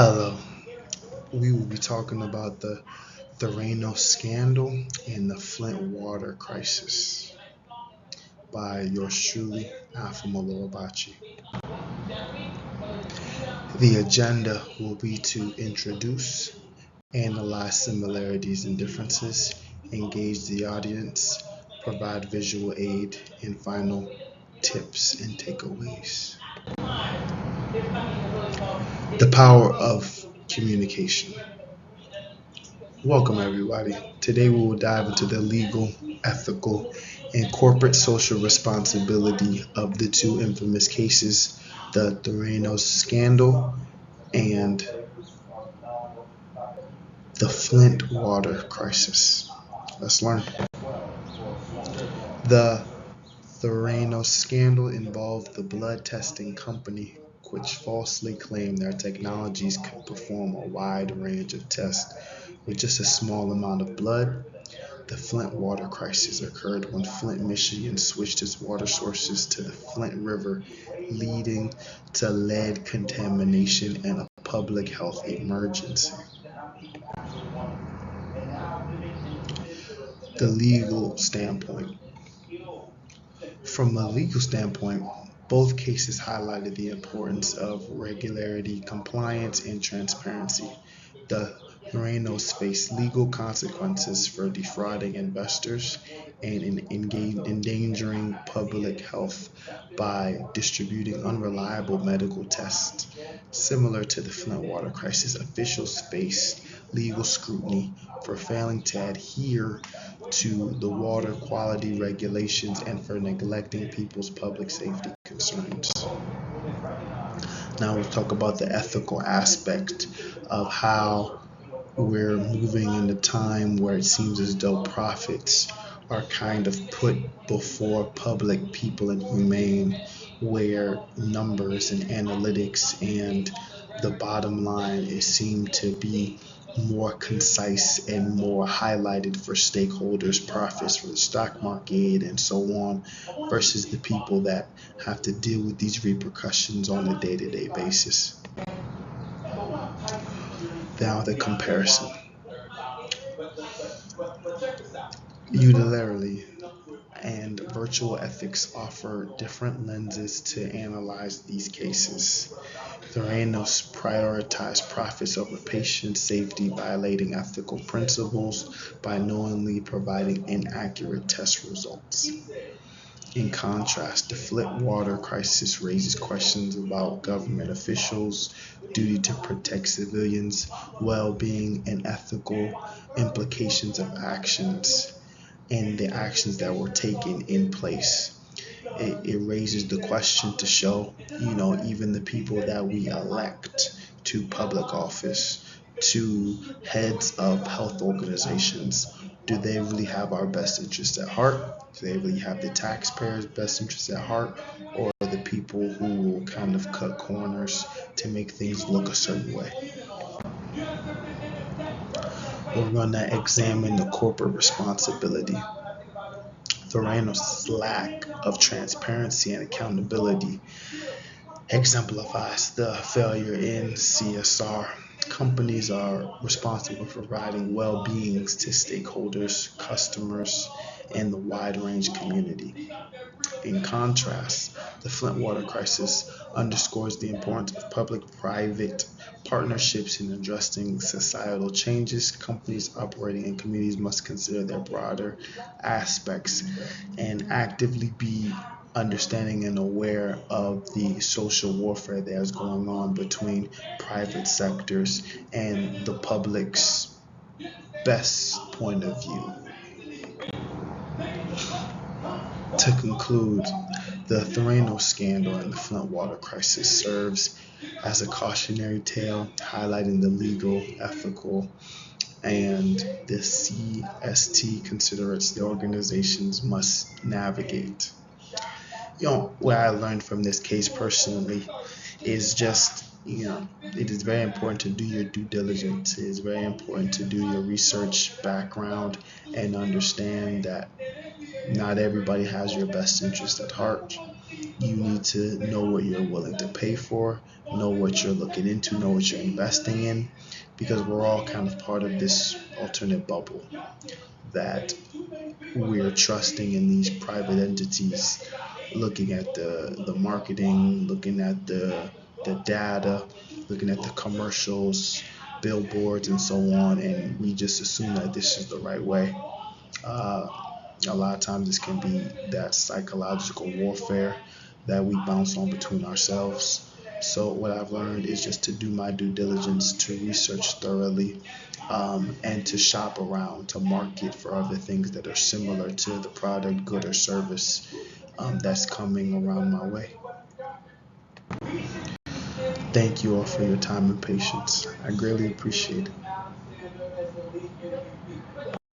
Hello. We will be talking about the Theranos scandal and the Flint water crisis by yours truly, Alpha Bachi. The agenda will be to introduce, analyze similarities and differences, engage the audience, provide visual aid, and final tips and takeaways. The power of communication. Welcome, everybody. Today we will dive into the legal, ethical, and corporate social responsibility of the two infamous cases, the Theranos scandal and the Flint water crisis. Let's learn. The Theranos scandal involved the blood testing company, which falsely claimed their technologies could perform a wide range of tests with just a small amount of blood. The Flint water crisis occurred when Flint, Michigan switched its water sources to the Flint River, leading to lead contamination and a public health emergency. The legal standpoint. From a legal standpoint, both cases highlighted the importance of regularity, compliance, and transparency. The Theranos faced legal consequences for defrauding investors and in endangering public health by distributing unreliable medical tests. Similar to the Flint water crisis, officials faced legal scrutiny for failing to adhere to the water quality regulations and for neglecting people's public safety concerns. Now we'll talk about the ethical aspect of how we're moving in a time where it seems as though profits are kind of put before public, people, and humane, where numbers and analytics and the bottom line is seem to be more concise and more highlighted for stakeholders, profits for the stock market, and so on, versus the people that have to deal with these repercussions on a day-to-day basis. Now the comparison. Unilaterally and virtual ethics offer different lenses to analyze these cases. Theranos prioritized profits over patient safety, violating ethical principles by knowingly providing inaccurate test results. In contrast, the Flint water crisis raises questions about government officials' duty to protect civilians' well-being and ethical implications of actions and the actions that were taken in place. It raises the question to show, even the people that we elect to public office, to heads of health organizations, do they really have our best interests at heart? Do they really have the taxpayers' best interests at heart? Or the people who will kind of cut corners to make things look a certain way? We're going to examine the corporate responsibility. Theranos' lack of transparency and accountability exemplifies the failure in CSR. Companies are responsible for providing well-beings to stakeholders, customers, and the wide range community. In contrast, the Flint water crisis underscores the importance of public-private partnerships in addressing societal changes. Companies operating in communities must consider their broader aspects and actively be understanding and aware of the social warfare that's going on between private sectors and the public's best point of view. To conclude, the Theranos scandal and the Flint water crisis serves as a cautionary tale highlighting the legal, ethical, and the CST considerates the organizations must navigate. What I learned from this case personally is just, it is very important to do your due diligence. It is very important to do your research background and understand that not everybody has your best interest at heart. You need to know what you're willing to pay for, know what you're looking into, know what you're investing in, because we're all kind of part of this alternate bubble that we're trusting in these private entities, looking at the marketing, looking at the data, looking at the commercials, billboards, and so on, and we just assume that this is the right way. Uh, a lot of times, this can be that psychological warfare that we bounce on between ourselves. So, what I've learned is just to do my due diligence, to research thoroughly, and to shop around, to market for other things that are similar to the product, good, or service that's coming around my way. Thank you all for your time and patience. I greatly appreciate it.